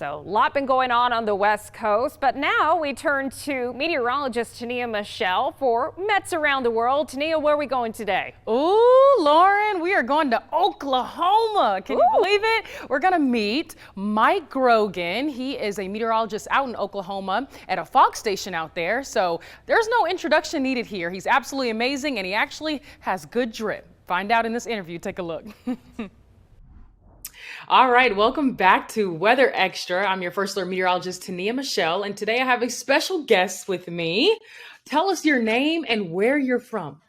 So a lot been going on the West Coast, but now we turn to meteorologist Tania Michelle for Mets Around the World. Tania, where are we going today? Ooh, Lauren, we are going to Oklahoma. Can you believe it? We're going to meet Mike Grogan. He is a meteorologist out in Oklahoma at a Fox station out there. So there's no introduction needed here. He's absolutely amazing, and he actually has good drip. Find out in this interview. Take a look. All right, welcome back to Weather Extra. I'm your first alert meteorologist, Tania Michelle, and today I have a special guest with me. Tell us your name and where you're from.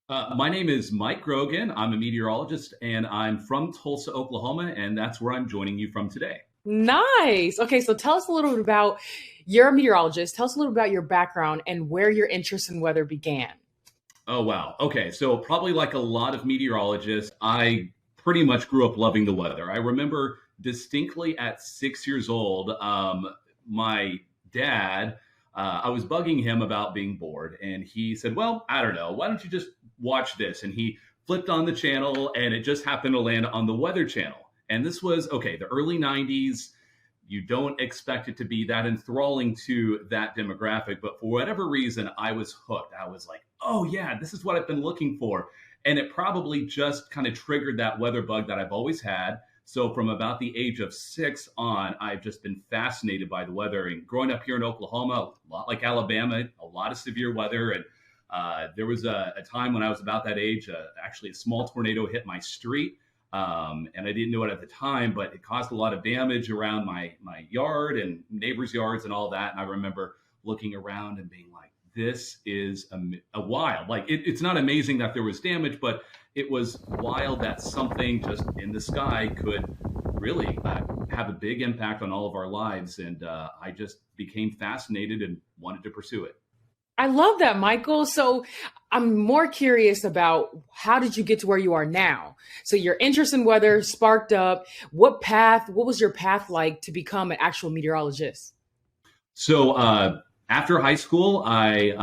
My name is Mike Grogan. I'm a meteorologist, and I'm from Tulsa, Oklahoma, and that's where I'm joining you from today. Nice. Okay, so tell us a little bit about, you're a meteorologist. Tell us a little about your background and where your interest in weather began. Oh, wow. Okay, so probably like a lot of meteorologists, I pretty much grew up loving the weather. I remember distinctly at 6 years old, my dad, I was bugging him about being bored, and he said, well, I don't know, why don't you just watch this? And he flipped on the channel, and it just happened to land on the Weather Channel. And this was, okay, the early 90s. You don't expect it to be that enthralling to that demographic, but for whatever reason, I was hooked. I was like, oh yeah, this is what I've been looking for. And it probably just kind of triggered that weather bug that I've always had. So from about the age of 6 on, I've just been fascinated by the weather. And growing up here in Oklahoma, a lot like Alabama, a lot of severe weather. And there was a time when I was about that age, actually a small tornado hit my street. And I didn't know it at the time, but it caused a lot of damage around my yard and neighbors' yards and all that. And I remember looking around and being like, this is a wild, like it's not amazing that there was damage, but it was wild that something just in the sky could really have a big impact on all of our lives. And I just became fascinated and wanted to pursue it. I love that, Michael. So I'm more curious about how did you get to where you are now? So your interest in weather sparked up. What was your path like to become an actual meteorologist? So after high school, I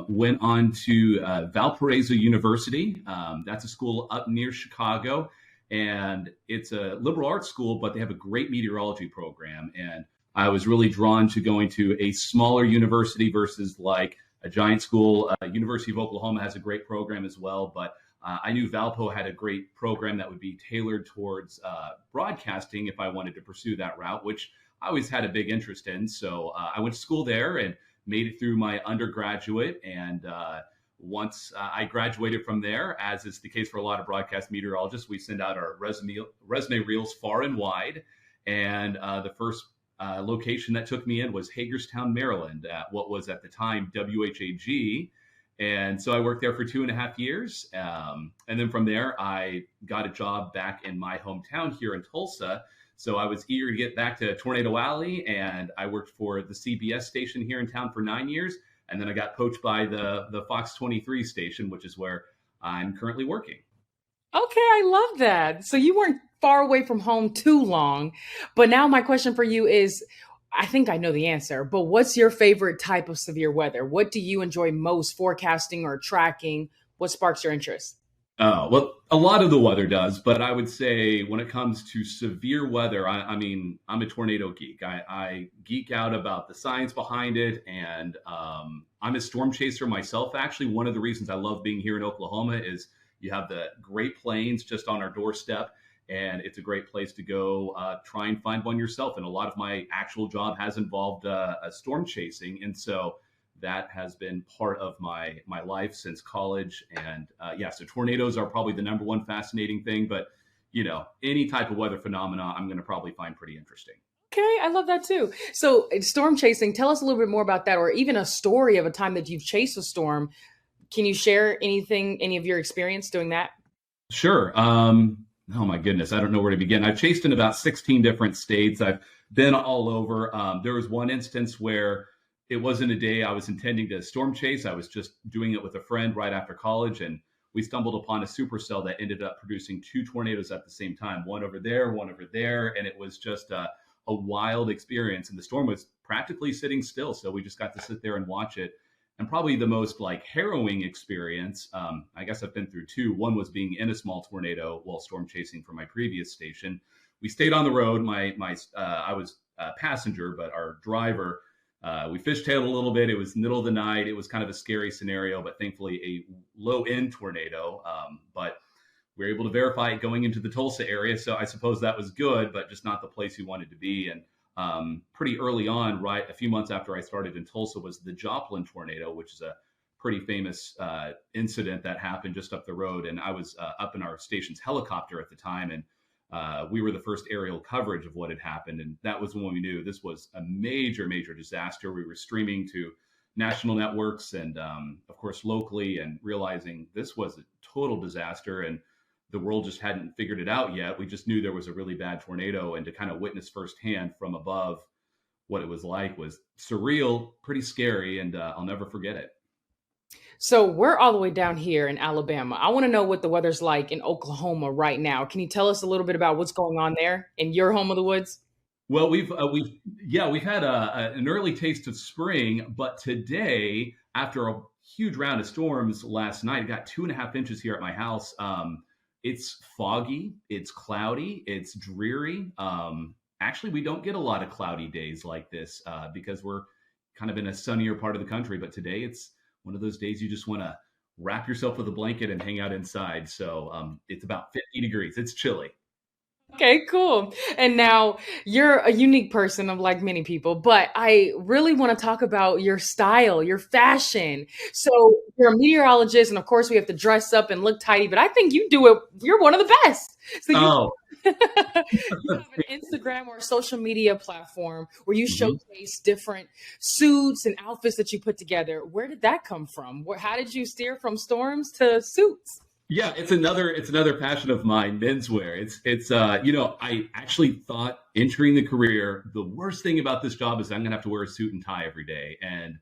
went on to Valparaiso University. That's a school up near Chicago, and it's a liberal arts school, but they have a great meteorology program. And I was really drawn to going to a smaller university versus like a giant school. University of Oklahoma has a great program as well, but I knew Valpo had a great program that would be tailored towards broadcasting if I wanted to pursue that route, which I always had a big interest in. So I went to school there and made it through my undergraduate. And once I graduated from there, as is the case for a lot of broadcast meteorologists, we send out our resume reels far and wide. And the first location that took me in was Hagerstown, Maryland, at what was at the time WHAG. And so I worked there for 2.5 years. And then from there, I got a job back in my hometown here in Tulsa. So I was eager to get back to Tornado Alley, and I worked for the CBS station here in town for 9 years. And then I got poached by the Fox 23 station, which is where I'm currently working. Okay, I love that. So you weren't far away from home too long. But now my question for you is, I think I know the answer, but what's your favorite type of severe weather? What do you enjoy most forecasting or tracking? What sparks your interest? Oh, well, a lot of the weather does, but I would say when it comes to severe weather, I mean, I'm a tornado geek. I geek out about the science behind it, and I'm a storm chaser myself. Actually, one of the reasons I love being here in Oklahoma is you have the Great Plains just on our doorstep, and it's a great place to go try and find one yourself. And a lot of my actual job has involved storm chasing, and so that has been part of my life since college. And yeah, so tornadoes are probably the number one fascinating thing, but you know, any type of weather phenomena, I'm going to probably find pretty interesting. Okay, I love that too. So storm chasing, tell us a little bit more about that, or even a story of a time that you've chased a storm. Can you share any of your experience doing that? Sure. Oh my goodness, I don't know where to begin. I've chased in about 16 different states. I've been all over. There was one instance where it wasn't a day I was intending to storm chase. I was just doing it with a friend right after college, and we stumbled upon a supercell that ended up producing 2 tornadoes at the same time, one over there, and it was just a wild experience. And the storm was practically sitting still, so we just got to sit there and watch it. And probably the most like harrowing experience, I guess I've been through 2. One was being in a small tornado while storm chasing for my previous station. We stayed on the road. I was passenger, but our driver. We fishtailed a little bit. It was middle of the night. It was kind of a scary scenario, but thankfully a low end tornado. But we were able to verify it going into the Tulsa area. So I suppose that was good, but just not the place we wanted to be. And pretty early on, right, a few months after I started in Tulsa, was the Joplin tornado, which is a pretty famous incident that happened just up the road. And I was up in our station's helicopter at the time, and we were the first aerial coverage of what had happened. And that was when we knew this was a major, major disaster. We were streaming to national networks and, of course, locally, and realizing this was a total disaster. And the world just hadn't figured it out yet. We just knew there was a really bad tornado, and to kind of witness firsthand from above what it was like was surreal, pretty scary, and I'll never forget it. So we're all the way down here in Alabama. I want to know what the weather's like in Oklahoma right now. Can you tell us a little bit about what's going on there in your home of the woods? Well, we've had an early taste of spring, but today, after a huge round of storms last night, I got 2.5 inches here at my house. It's foggy, it's cloudy, it's dreary. Actually, we don't get a lot of cloudy days like this because we're kind of in a sunnier part of the country. But today, it's one of those days you just want to wrap yourself with a blanket and hang out inside. So it's about 50 degrees. It's chilly. Okay, cool. And now you're a unique person, of like many people, but I really want to talk about your style, your fashion. So you're a meteorologist, and of course we have to dress up and look tidy, but I think you do it. You're one of the best. So Oh, you have an Instagram or a social media platform where you mhm. showcase different suits and outfits that you put together. Where did that come from? How did you steer from storms to suits? Yeah, it's another passion of mine, menswear. It's I actually thought entering the career, the worst thing about this job is I'm gonna have to wear a suit and tie every day. And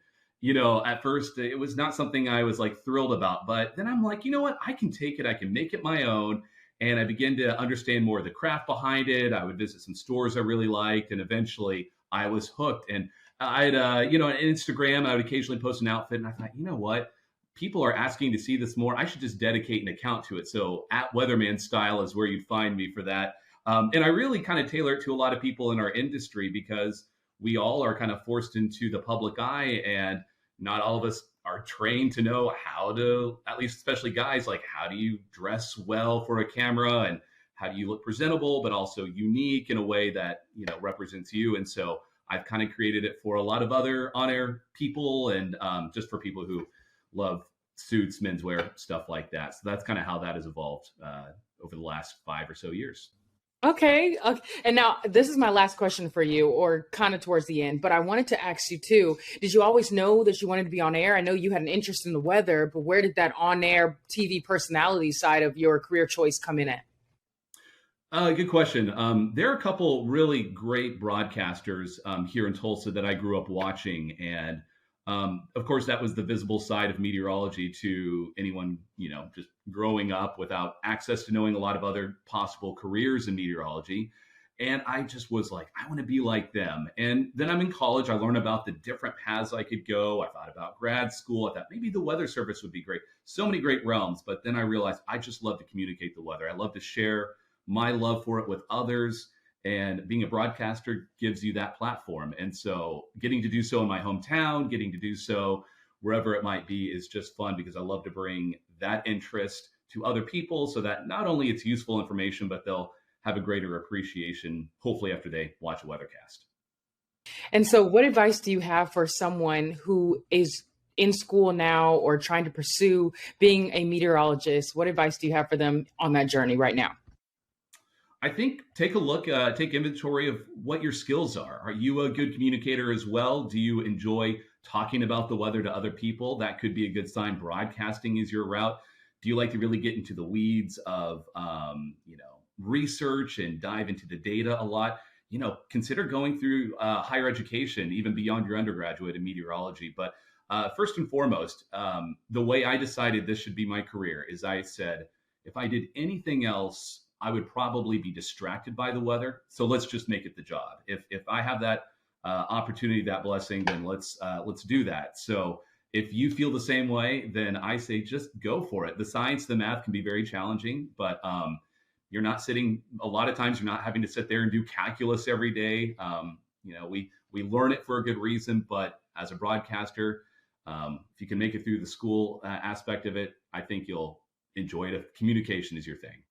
at first it was not something I was like thrilled about, but then I'm like, you know what? I can take it, I can make it my own. And I began to understand more of the craft behind it. I would visit some stores I really liked, and eventually I was hooked. And I had on Instagram, I would occasionally post an outfit, and I thought, you know what? People are asking to see this more. I should just dedicate an account to it. So at Weatherman Style is where you'd find me for that. And I really kind of tailor it to a lot of people in our industry because we all are kind of forced into the public eye, and not all of us are trained to know how to, at least especially guys, like how do you dress well for a camera, and how do you look presentable, but also unique in a way that, represents you. And so I've kind of created it for a lot of other on-air people, and just for people who love suits, menswear, stuff like that. So that's kind of how that has evolved over the last 5 or so years. Okay. Okay. And now this is my last question for you, or kind of towards the end, but I wanted to ask you too. Did you always know that you wanted to be on air? I know you had an interest in the weather, but where did that on air TV personality side of your career choice come in at? Good question. There are a couple really great broadcasters here in Tulsa that I grew up watching. And of course, that was the visible side of meteorology to anyone, just growing up without access to knowing a lot of other possible careers in meteorology. And I just was like, I want to be like them. And then I'm in college. I learned about the different paths I could go. I thought about grad school. I thought maybe the weather service would be great. So many great realms. But then I realized I just love to communicate the weather. I love to share my love for it with others. And being a broadcaster gives you that platform. And so getting to do so in my hometown, getting to do so wherever it might be is just fun because I love to bring that interest to other people so that not only it's useful information, but they'll have a greater appreciation, hopefully after they watch a weathercast. And so what advice do you have for someone who is in school now or trying to pursue being a meteorologist? What advice do you have for them on that journey right now? I think take a look, take inventory of what your skills are. Are you a good communicator as well? Do you enjoy talking about the weather to other people? That could be a good sign. Broadcasting is your route. Do you like to really get into the weeds of, research and dive into the data a lot? Consider going through higher education, even beyond your undergraduate in meteorology. But first and foremost, the way I decided this should be my career is I said, if I did anything else, I would probably be distracted by the weather. So let's just make it the job. If I have that opportunity, that blessing, then let's do that. So if you feel the same way, then I say just go for it. The science, the math can be very challenging, but you're not sitting. A lot of times, you're not having to sit there and do calculus every day. we learn it for a good reason, but as a broadcaster, if you can make it through the school aspect of it, I think you'll enjoy it. If communication is your thing.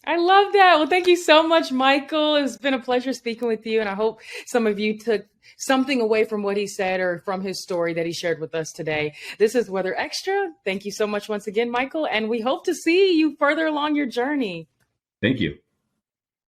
I love that. Well, thank you so much, Michael. It's been a pleasure speaking with you. And I hope some of you took something away from what he said or from his story that he shared with us today. This is Weather Extra. Thank you so much once again, Michael. And we hope to see you further along your journey. Thank you.